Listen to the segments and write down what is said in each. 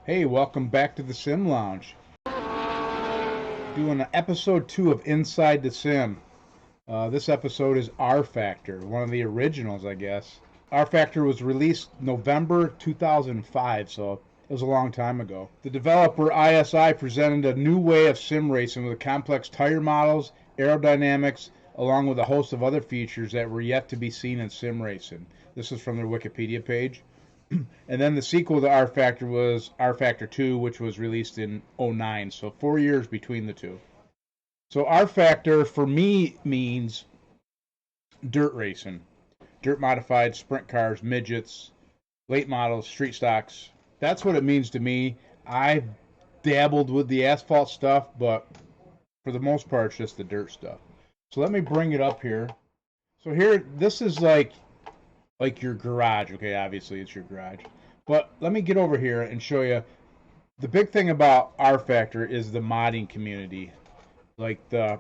Hey, welcome back to the Sim Lounge. Doing episode 2 of Inside the Sim. This episode is RFactor, one of the originals, I guess. RFactor was released November 2005, so it was a long time ago. The developer ISI presented a new way of sim racing with complex tire models, aerodynamics, along with a host of other features that were yet to be seen in sim racing. This is from their Wikipedia page. And then the sequel to RFactor was RFactor 2, which was released in '09, so 4 years between the two. So RFactor for me means dirt racing, dirt modified, sprint cars, midgets, late models, street stocks. That's what it means to me. I've dabbled with the asphalt stuff, but for the most part, it's just the dirt stuff. So let me bring it up here. So here, this is like your garage. Okay, obviously it's your garage. But let me get over here and show you. The big thing about RFactor is the modding community. Like the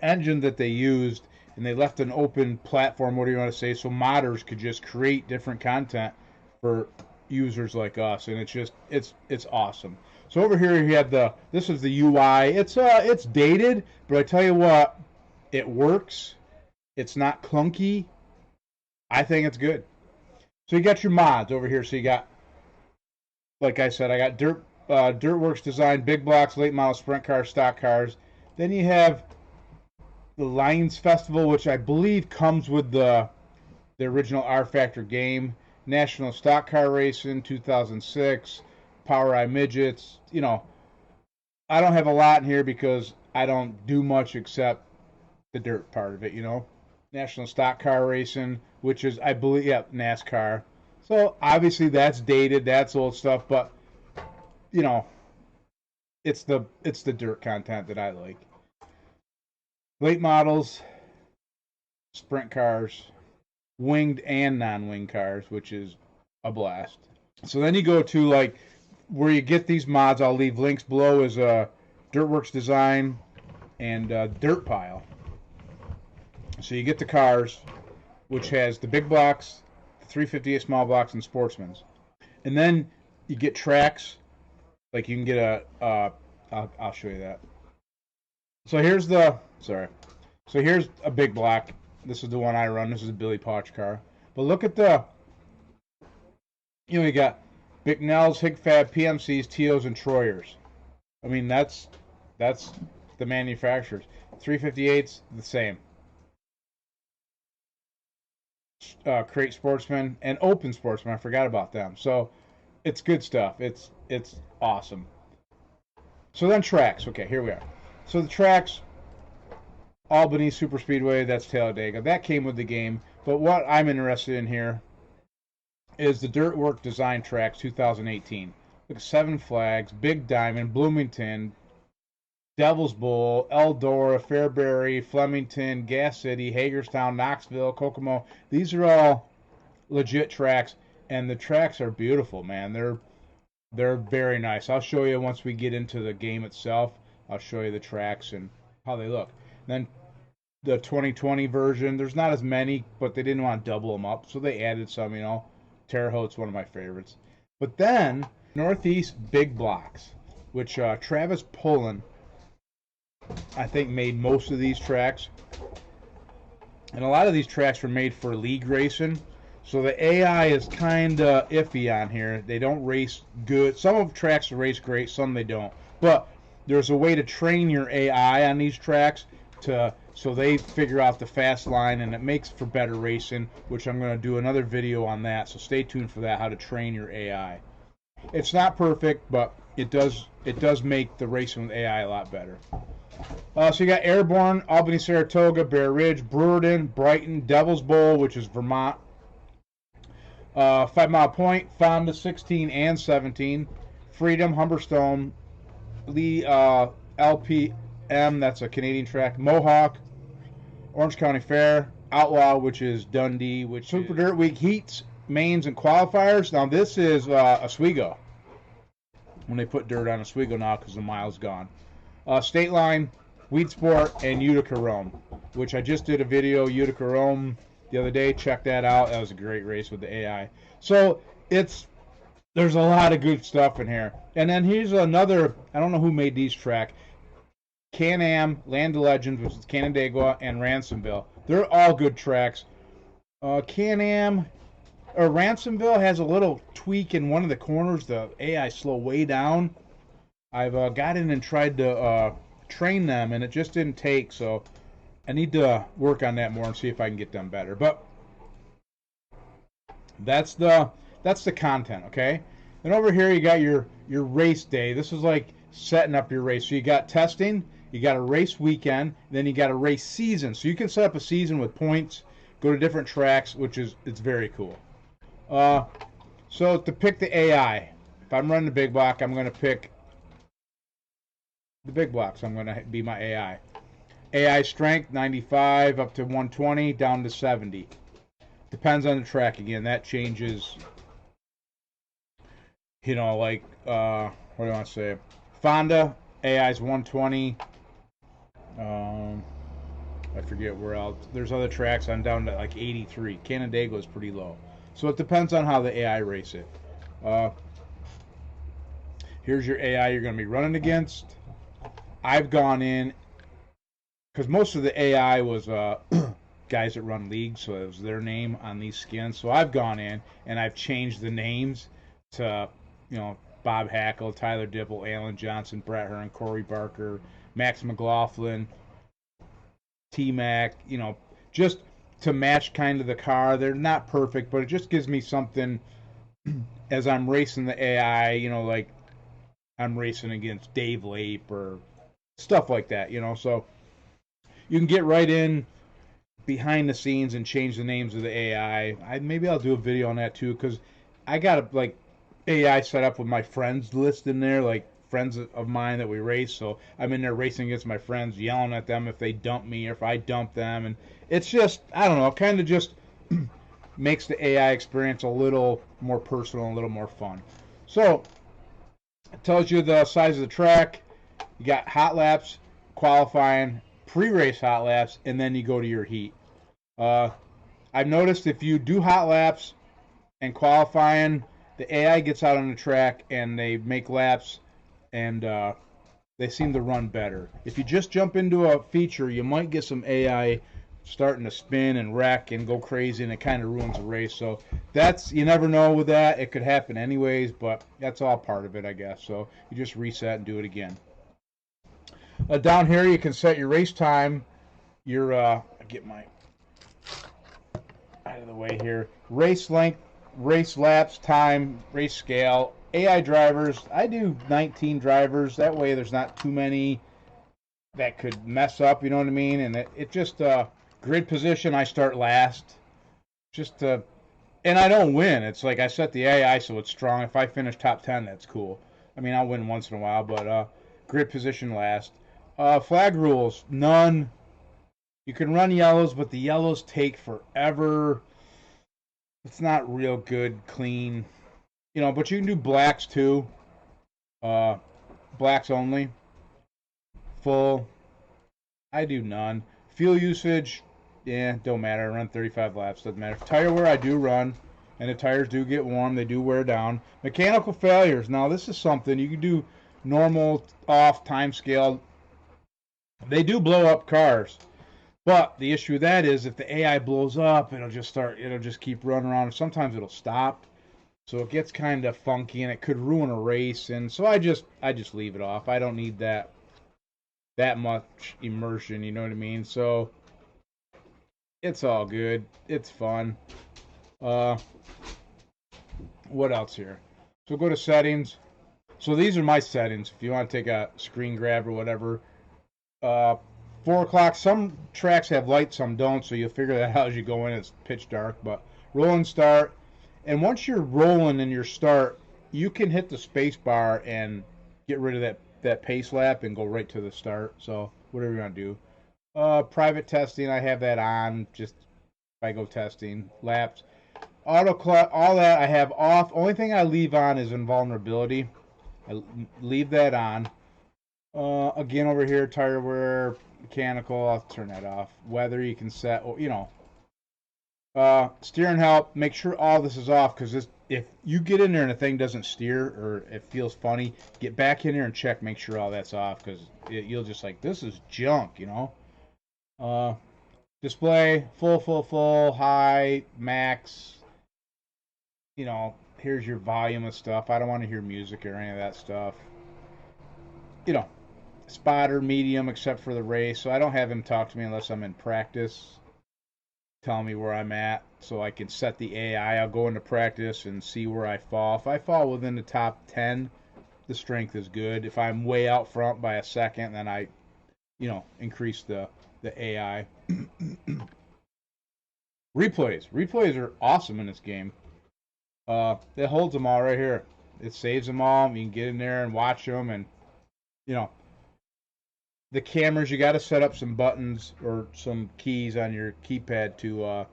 engine that they used, and they left an open platform, what do you want to say, so modders could just create different content for users like us, and it's awesome. So over here you have this is the UI. It's dated, but I tell you what, it works. It's not clunky. I think it's good. So you got your mods over here. So you got, like I said, I got Dirtworks Design, big blocks, late model, sprint cars, stock cars. Then you have the Lions Festival, which I believe comes with the original RFactor game. National Stock Car Racing 2006, Power Eye Midgets. You know, I don't have a lot in here because I don't do much except the dirt part of it, you know. National Stock Car Racing, which is, I believe, yeah, NASCAR. So obviously that's dated, that's old stuff, but you know, it's the dirt content that I like. Late models, sprint cars, winged and non-winged cars, which is a blast. So then you go to like where you get these mods. I'll leave links below. Is Dirtworks Design and Dirt Pile. So you get the cars, which has the big blocks, the 358 small blocks, and Sportsman's. And then you get tracks. Like you can get I'll show you that. So here's So here's a big block. This is the one I run. This is a Billy Potch car. But look at you got Bicknells, Higfab, PMCs, TOs, and Troyers. I mean, that's the manufacturers. 358s, the same. Crate Sportsman and Open Sportsman. I forgot about them. So it's good stuff. It's awesome. So then tracks. Okay, here we are. So the tracks, Albany Superspeedway, that's Talladega. That came with the game. But what I'm interested in here is the Dirtwork Design Tracks 2018. Look at Seven Flags, Big Diamond, Bloomington, Devil's Bowl, Eldora, Fairbury, Flemington, Gas City, Hagerstown, Knoxville, Kokomo. These are all legit tracks, and the tracks are beautiful, man. They're very nice. I'll show you once we get into the game itself. I'll show you the tracks and how they look. Then the 2020 version, there's not as many, but they didn't want to double them up, so they added some, you know. Terre Haute's one of my favorites. But then, Northeast Big Blocks, which Travis Pullen, I think, made most of these tracks. And a lot of these tracks were made for league racing. So the AI is kind of iffy on here. They don't race good. Some of the tracks race great, some they don't. But there's a way to train your AI on these tracks so they figure out the fast line, and it makes for better racing, which I'm going to do another video on that. So stay tuned for that, how to train your AI. It's not perfect, but it does make the racing with AI a lot better. So you got Airborne, Albany, Saratoga, Bear Ridge, Brewerton, Brighton, Devil's Bowl, which is Vermont, 5 Mile Point, Fonda 16 and 17, Freedom, Humberstone, Lee LPM, that's a Canadian track, Mohawk, Orange County Fair, Outlaw, which is Dundee, which Super Dirt Week heats, mains, and qualifiers. Now this is Oswego. When they put dirt on Oswego now because the mile's gone. State Line, Weed Sport, and Utica Rome, which I just did a video, Utica Rome, the other day. Check that out. That was a great race with the AI. So it's There's a lot of good stuff in here. And then here's another, I don't know who made these track. Can-Am, Land of Legends, which is Canandaigua, and Ransomville. They're all good tracks. Can-Am, or Ransomville has a little tweak in one of the corners. The AI slow way down. I've got in and tried to train them, and it just didn't take. So I need to work on that more and see if I can get them better. But that's the content, okay? And over here you got your race day. This is like setting up your race. So you got testing, you got a race weekend, then you got a race season. So you can set up a season with points, go to different tracks, which is it's very cool. Uh, so to pick the AI, if I'm running the big block, I'm going to pick the big block. So I'm going to be my AI. AI strength 95 up to 120 down to 70. Depends on the track again. That changes. You know, like what do I want to say? Fonda AI is 120. I forget where else. There's other tracks. I'm down to like 83. Canandaigua is pretty low. So it depends on how the AI race it. Uh, Here's your AI you're going to be running against. I've gone in because most of the AI was guys that run leagues, so it was their name on these skins. So I've gone in and I've changed the names to, you know, Bob Hackle, Tyler Dipple, Alan Johnson, Brett Hearn, Corey Barker, Max McLaughlin, T-Mac, you know, just to match kind of the car. They're not perfect, but it just gives me something as I'm racing the AI, you know, like I'm racing against Dave Lape or stuff like that, you know. So you can get right in behind the scenes and change the names of the AI. Maybe I'll do a video on that too because I got like AI set up with my friends list in there, like friends of mine that we race. So I'm in there racing against my friends, yelling at them if they dump me or if I dump them, and it's just I don't know, kind of just makes the AI experience a little more personal, a little more fun. So it tells you the size of the track. You got hot laps, qualifying, pre-race hot laps, and then you go to your heat. Uh, I've noticed if you do hot laps and qualifying, the AI gets out on the track and they make laps and they seem to run better. If you just jump into a feature, you might get some AI starting to spin and wreck and go crazy, and it kind of ruins the race. So that's you never know with that. It could happen anyways, but that's all part of it, I guess. So you just reset and do it again. Down here, you can set your race time. Your get my out of the way here. Race length, race laps, time, race scale. AI drivers. I do 19 drivers. That way, there's not too many that could mess up. You know what I mean? And it just grid position. I start last. Just and I don't win. It's like I set the AI so it's strong. If I finish top 10, that's cool. I mean, I'll win once in a while, but grid position last. Flag rules, none. You can run yellows, but the yellows take forever. It's not real good, clean. You know, but you can do blacks too. Uh, Blacks only. Full. I do none. Fuel usage, yeah, don't matter. I run 35 laps, doesn't matter. Tire wear, I do run, and the tires do get warm. They do wear down. Mechanical failures. Now, this is something you can do normal, off, time scale. They do blow up cars. But the issue with that is if the AI blows up, it'll just keep running around. Sometimes it'll stop. So it gets kind of funky and it could ruin a race. And so I just leave it off. I don't need that much immersion, you know what I mean? So it's all good. It's fun. Uh what else here? So go to settings. So these are my settings. If you want to take a screen grab or whatever. Uh 4 o'clock. Some tracks have lights, some don't, so you'll figure that out as you go in. It's pitch dark, but rolling start. And once you're rolling in your start, you can hit the space bar and get rid of that pace lap and go right to the start. So whatever you want to do. Private testing, I have that on. Just if I go testing laps, auto clutch, all that I have off. Only thing I leave on is invulnerability. I leave that on. Again over here, tire wear, mechanical. I'll turn that off. Weather you can set, you know, Steering help. Make sure all this is off because if you get in there and the thing doesn't steer or it feels funny, get back in there and check. Make sure all that's off because you'll just like this is junk, you know. Uh, Display full, high, max. You know, here's your volume of stuff. I don't want to hear music or any of that stuff. You know, spotter, medium, except for the race. So I don't have him talk to me unless I'm in practice, telling me where I'm at, so I can set the AI. I'll go into practice and see where I fall. If I fall within the top 10, the strength is good. If I'm way out front by a second, then I, increase the AI. Replays are awesome in this game. It holds them all right here. It saves them all. You can get in there and watch them, and you know the cameras. You got to set up some buttons or some keys on your keypad to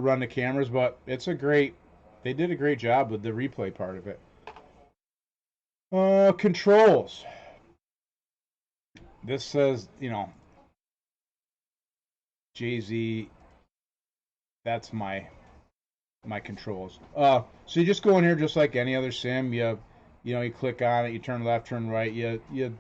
run the cameras. But it's a great. They did a great job with the replay part of it. Controls. This says Jay-Z. That's my controls. So you just go in here just like any other sim. You click on it. You turn left, turn right. You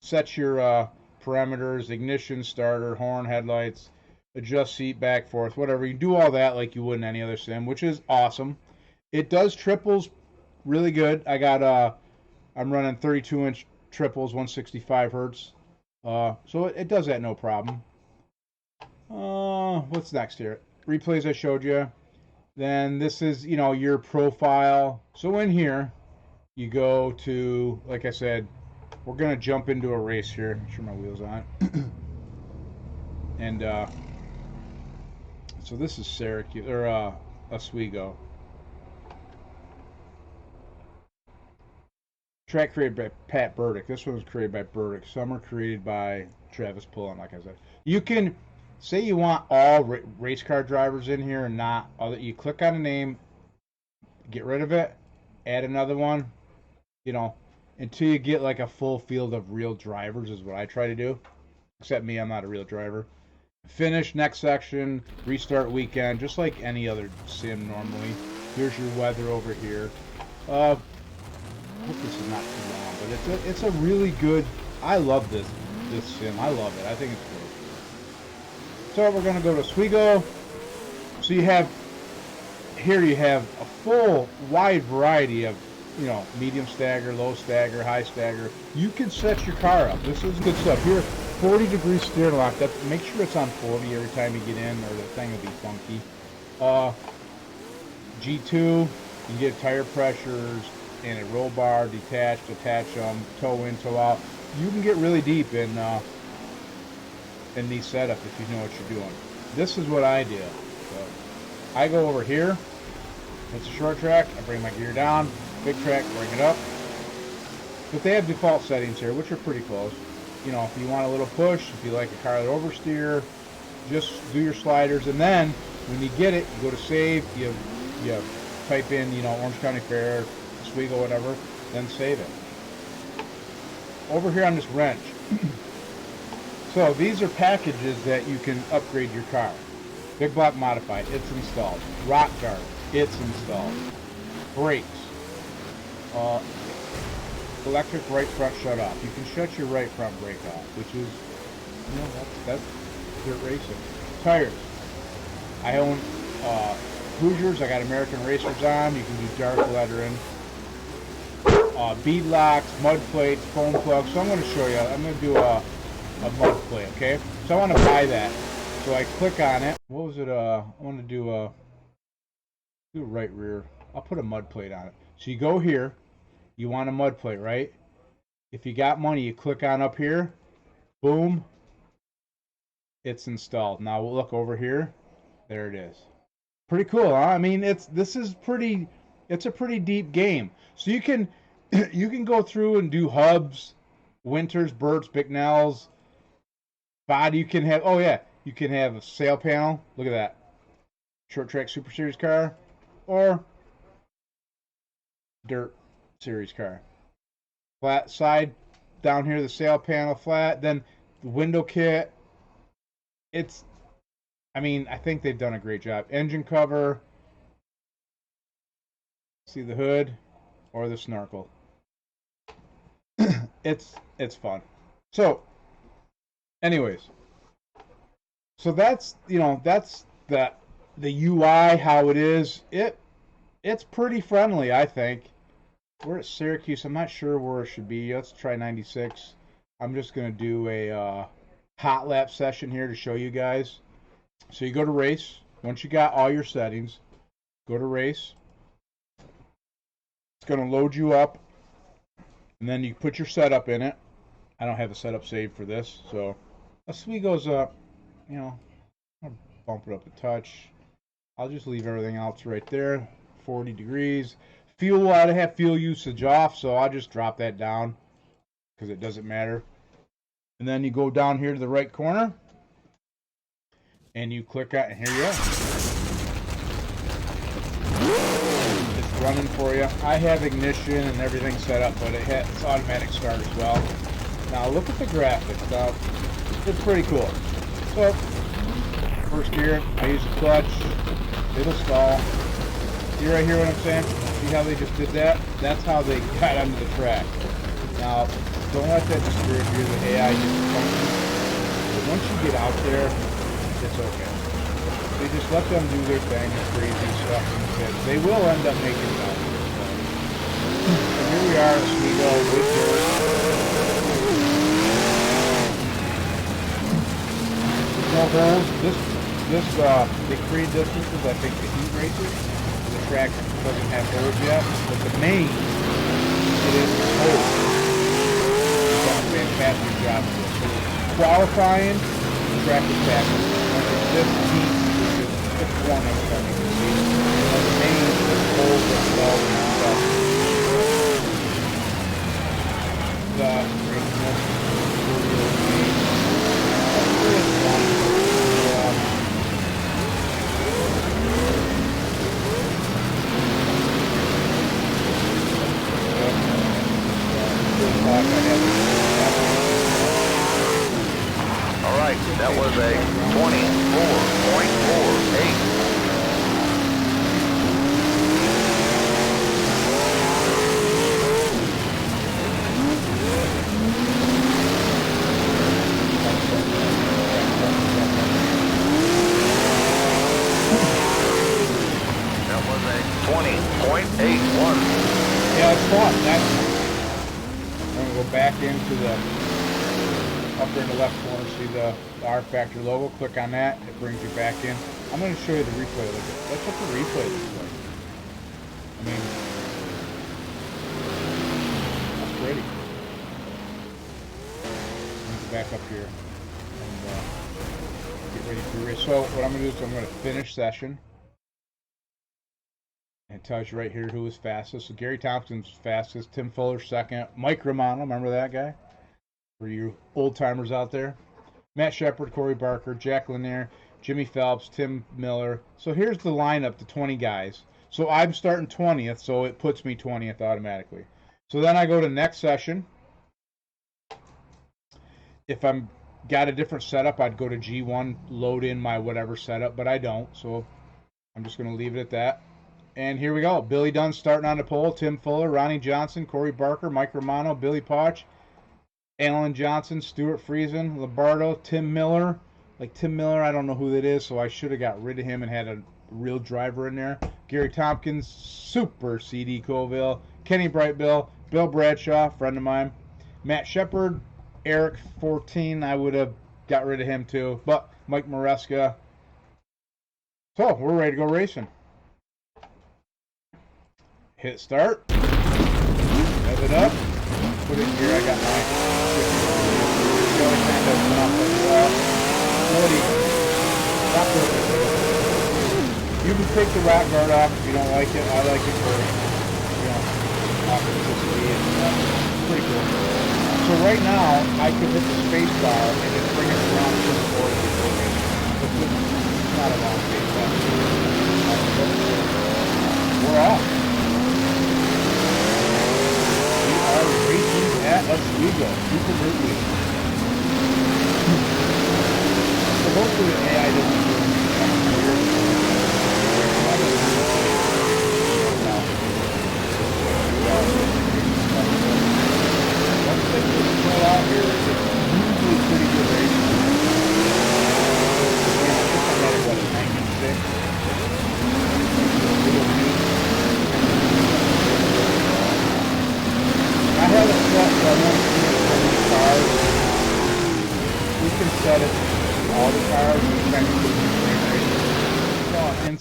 set your parameters, ignition, starter, horn, headlights, adjust seat back, forth, whatever. You do all that like you would in any other sim, which is awesome. It does triples really good. I'm running 32-inch triples, 165 hertz. So it does that no problem. What's next here? Replays I showed you. Then this is, your profile. So in here, you go to, like I said, we're going to jump into a race here. Make sure my wheel's on. And so this is Syracuse, or Oswego. Track created by Pat Burdick. This one was created by Burdick. Some are created by Travis Pullen, like I said. You can say you want all race car drivers in here and not other. You click on a name, get rid of it, add another one, until you get like a full field of real drivers is what I try to do. Except me, I'm not a real driver. Finish, next section, restart weekend, just like any other sim normally. Here's your weather over here. I hope this is not too long, but it's a really good. I love this sim. I love it. I think it's great. So we're gonna go to Weego. So you have a full wide variety of medium stagger, low stagger, high stagger. You can set your car up. This is good stuff. Here, 40-degree steering lock. Make sure it's on 40 every time you get in, or the thing will be funky. G2, you can get tire pressures and a roll bar, detach, attach them, toe in, toe out. You can get really deep in these setups if you know what you're doing. This is what I do. So I go over here. It's a short track. I bring my gear down. Big track, bring it up. But they have default settings here, which are pretty close. If you want a little push, if you like a car that oversteer, just do your sliders, and then when you get it, you go to save. You type in, Orange County Fair, Oswego, whatever, then save it. Over here on this wrench. So these are packages that you can upgrade your car. Big Block Modified, it's installed. Rock Guard, it's installed. Brakes. Electric right front shut off. You can shut your right front brake off, which is, that's dirt racing. Tires. I own Hoosiers. I got American Racers on. You can do dark lettering. Bead locks, mud plates, foam plugs. So I'm going to show you. I'm going to do a mud plate, okay? So I want to buy that. So I click on it. What was it? I want to do a right rear. I'll put a mud plate on it. So you go here. You want a mud plate, right? If you got money, you click on up here. Boom. It's installed. Now we'll look over here. There it is. Pretty cool, huh? I mean, it's a pretty deep game. So you can go through and do hubs, Winters, Burts, Bicknells, body. You can have a sail panel. Look at that. Short track Super Series car or dirt series car. Flat side down here, the sail panel flat, then the window kit. I mean, I think they've done a great job. Engine cover, see the hood or the snorkel. It's fun. So, anyways, so that's that's the UI how it is. It's pretty friendly, I think. We're at Syracuse. I'm not sure where it should be. Let's try 96. I'm just gonna do a hot lap session here to show you guys. So you go to race. Once you got all your settings, go to race. It's gonna load you up, and then you put your setup in it. I don't have a setup saved for this, so as Weego's up, I'll bump it up a touch. I'll just leave everything else right there. 40 degrees. Fuel, I have fuel usage off, so I'll just drop that down because it doesn't matter. And then you go down here to the right corner, and you click on, and here you are. It's running for you. I have ignition and everything set up, but it's automatic start as well. Now look at the graphics. Now, it's pretty cool. So, first gear, I use the clutch. It'll stall. See right here what I'm saying? See how they just did that? That's how they got onto the track. Now, don't let that discourage you. The AI just functions. But once you get out there, it's okay. They just let them do their thing, crazy stuff, and they will end up making it out. So here we are as we go with dirt. There's no holes. They create distances, I think, the heat races. The track doesn't have holes yet, but the main, it is holes. It's done a fantastic job of it. So qualifying, the track is packed. Once it's this heat, it's warming, as you can see. And the main is holes and wells and stuff. The greatness, All right, that was a 24.48. That was a 20.81. Yeah, it's fun. I'm going to go back into the upper in the left corner, see the RFactor logo. Click on that. It brings you back in. I'm going to show you the replay. That's what the replay looks like. I mean, that's pretty. I'm going to go back up here and get ready for the race. So what I'm going to do is I'm going to finish session. And it tells you right here who was fastest. So Gary Thompson's fastest, Tim Fuller second, Mike Romano, remember that guy? For you old timers out there. Matt Shepard, Corey Barker, Jack Lanier, Jimmy Phelps, Tim Miller. So here's the lineup, the 20 guys. So I'm starting 20th, so it puts me 20th automatically. So then I go to next session. If I'm got a different setup, I'd go to G1, load in my whatever setup, but I don't. So I'm just going to leave it at that. And here we go. Billy Dunn starting on the pole. Tim Fuller, Ronnie Johnson, Corey Barker, Mike Romano, Billy Pauch, Alan Johnson, Stuart Friesen, Lombardo, Tim Miller. Like Tim Miller, I don't know who that is, so I should have got rid of him and had a real driver in there. Gary Tompkins, Super CD Colville, Kenny Brightbill, Bill Bradshaw, friend of mine, Matt Shepard, Eric 14. I would have got rid of him too, but Mike Maresca. So we're ready to go racing. Hit start, rev it up, put it here. I got my kind of went off as well. You can take the rack guard off if you don't like it. I like it for, authenticity and stuff. Pretty cool. So right now, I can hit the space bar and just bring it around to the board. It's not a long space bar. We're off. Racing at Weego, Super Ridley. So hopefully the AI doesn't do anything.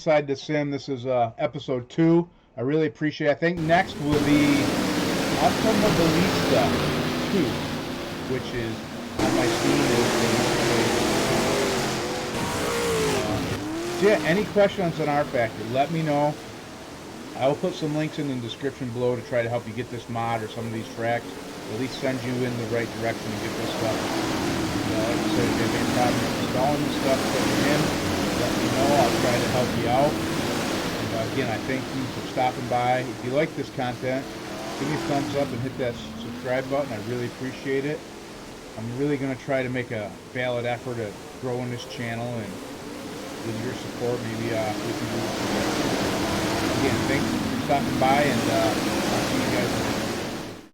Inside the Sim. This is episode 2. I really appreciate it. I think next will be Automobilista 2, which is on my Steam. So yeah, any questions on RFactor, let me know. I will put some links in the description below to try to help you get this mod or some of these tracks. At least send you in the right direction to get this stuff. Like I said, if you have any problem installing this stuff, putting it in, let me know. I'll try to help you out. And again, I thank you for stopping by. If you like this content, give me a thumbs up and hit that subscribe button. I really appreciate it. I'm really going to try to make a valid effort at growing this channel, and with your support, maybe we can do this together. Again, thanks for stopping by, and I'll see you guys